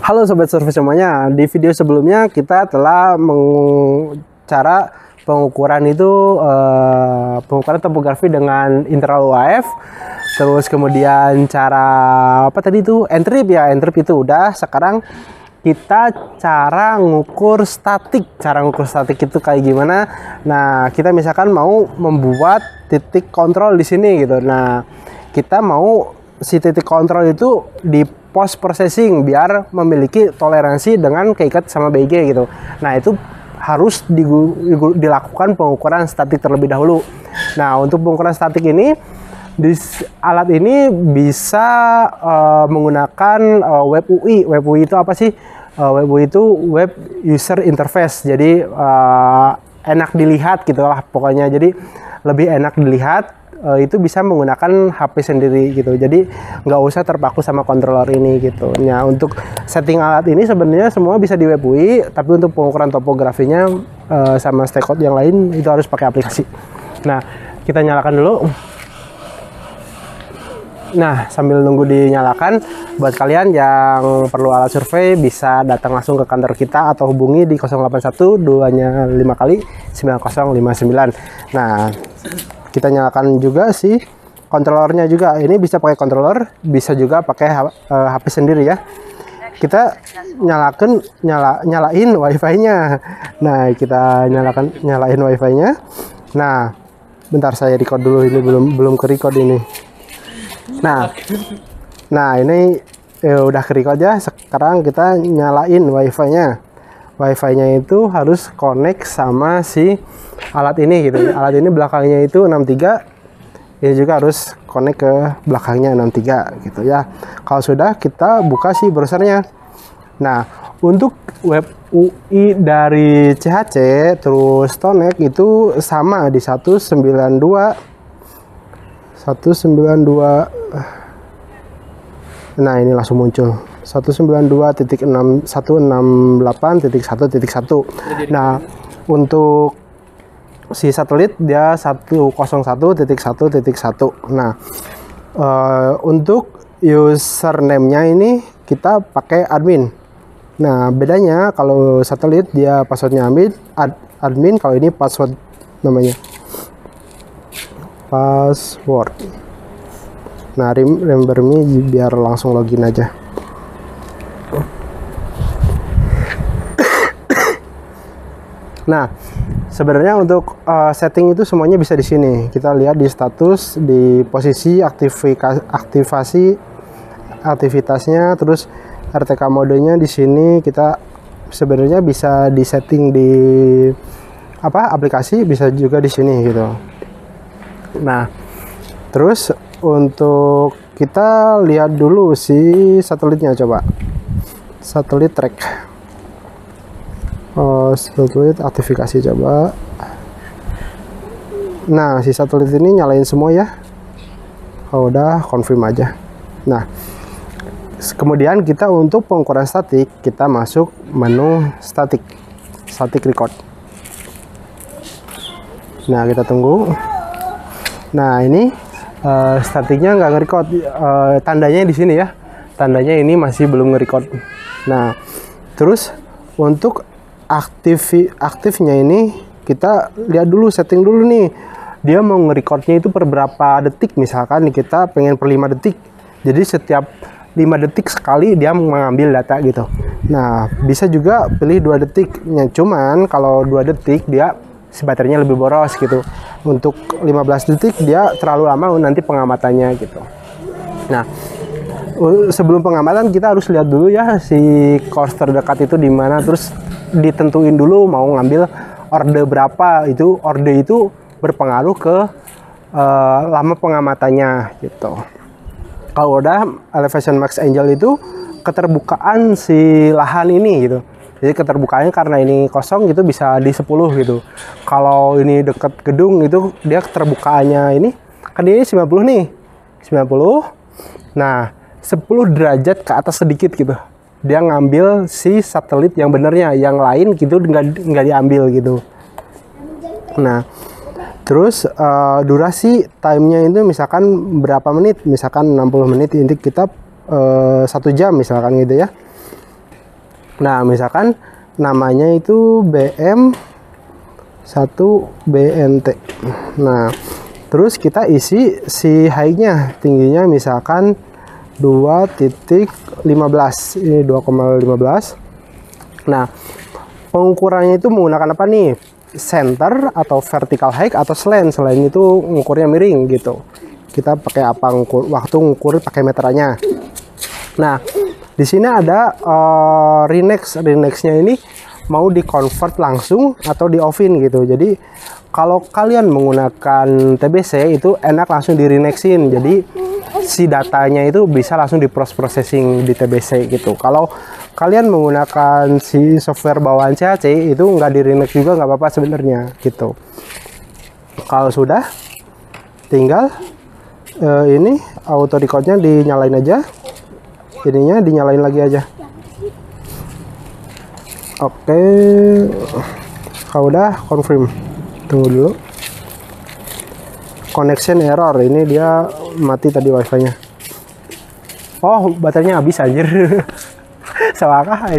Halo Sobat Survei semuanya, di video sebelumnya kita telah cara pengukuran itu pengukuran topografi dengan interval UHF. Terus kemudian cara apa tadi itu entrip ya, entrip itu udah. Sekarang kita cara ngukur statik. Cara ngukur statik itu kayak gimana? Nah, kita misalkan mau membuat titik kontrol di sini gitu. Nah, kita mau si titik kontrol itu di post processing biar memiliki toleransi dengan keikat sama BG gitu. Nah, itu harus dilakukan pengukuran statik terlebih dahulu. Nah, untuk pengukuran statik ini alat ini bisa menggunakan web UI. Web UI itu apa sih? Web UI itu web user interface. Jadi enak dilihat gitulah pokoknya. Jadi lebih enak dilihat. Itu bisa menggunakan HP sendiri gitu, jadi nggak usah terpaku sama controller ini gitu. Nah, untuk setting alat ini sebenarnya semua bisa di web UI, tapi untuk pengukuran topografinya sama stakeout yang lain itu harus pakai aplikasi. Nah, kita nyalakan dulu. Nah, sambil nunggu dinyalakan, buat kalian yang perlu alat survei bisa datang langsung ke kantor kita atau hubungi di 081 2-nya 5 kali 9059. Nah, kita nyalakan juga si controllernya juga. Ini bisa pakai controller, bisa juga pakai HP sendiri ya. Kita nyalain wifi-nya. Nah, kita nyalain wifi-nya. Nah, bentar saya record dulu, ini belum ke record ini. Nah ini udah ke record ya. Sekarang kita nyalain wifi-nya. Wifi-nya itu harus connect sama si alat ini gitu. Alat ini belakangnya itu 63. Ini juga harus connect ke belakangnya 63 gitu ya. Kalau sudah, kita buka si browsernya. Nah, untuk web UI dari CHC terus Tonek itu sama di 192. Nah, ini langsung muncul 192.168.1.1. Nah, untuk si satelit dia 101.1.1. Nah, untuk username-nya ini kita pakai admin. Nah, bedanya kalau satelit dia passwordnya admin, kalau ini password namanya. Password. Nah, remember me biar langsung login aja. Nah, sebenarnya untuk setting itu semuanya bisa di sini. Kita lihat di status, di posisi aktivitasnya, terus RTK modenya di sini. Kita sebenarnya bisa disetting di aplikasi, bisa juga di sini gitu. Nah, terus untuk kita lihat dulu si satelitnya, coba satelit track. Satelit aktivitas coba. Nah, si satelit ini nyalain semua ya. Oh, udah confirm aja. Nah, kemudian kita untuk pengukuran statik, kita masuk menu static record. Nah, kita tunggu. Nah, ini statiknya nggak nge-record, tandanya di sini ya. Tandanya ini masih belum nge-record. Nah, terus untuk aktifnya ini kita lihat dulu, setting dulu nih. Dia mau nge-recordnya itu per berapa detik, misalkan kita pengen per 5 detik. Jadi setiap 5 detik sekali dia mengambil data gitu. Nah, bisa juga pilih 2 detiknya. Cuman kalau 2 detik dia si baterainya lebih boros gitu. Untuk 15 detik dia terlalu lama nanti pengamatannya gitu. Nah, sebelum pengamatan kita harus lihat dulu ya si course terdekat itu di mana, terus ditentuin dulu mau ngambil orde berapa. Itu orde itu berpengaruh ke lama pengamatannya gitu. Kalau udah elevation max angel itu keterbukaan si lahan ini gitu. Jadi keterbukaannya karena ini kosong gitu bisa di 10 gitu. Kalau ini dekat gedung itu dia keterbukaannya ini kan ini 90 nih. 90. Nah, 10 derajat ke atas sedikit gitu. Dia ngambil si satelit yang benernya, yang lain gitu nggak diambil gitu. Nah, terus durasi time-nya itu misalkan berapa menit, misalkan 60 menit, ini kita 1 jam misalkan gitu ya. Nah, misalkan namanya itu BM1BNT. Nah, terus kita isi si height-nya, tingginya misalkan 2.15. Ini 2,15. Nah, pengukurannya itu menggunakan apa nih? Center atau vertical height atau slant. Selain itu ngukurnya miring gitu. Kita pakai apa waktu ngukur pakai meterannya. Nah, di sini ada Rinex-nya ini mau di-convert langsung atau di-off-in gitu. Jadi kalau kalian menggunakan TBC itu enak langsung di-Rinexin. Jadi si datanya itu bisa langsung di-processing di TBC gitu. Kalau kalian menggunakan si software bawaan CAC itu nggak di-Rinex juga nggak apa-apa sebenarnya gitu. Kalau sudah, tinggal ini auto record-nya dinyalain aja. Ininya dinyalain lagi aja. Oke, kalau udah confirm, tunggu dulu. Connection error, ini dia mati tadi wifi-nya. Oh, baterainya habis anjir. Salah kah?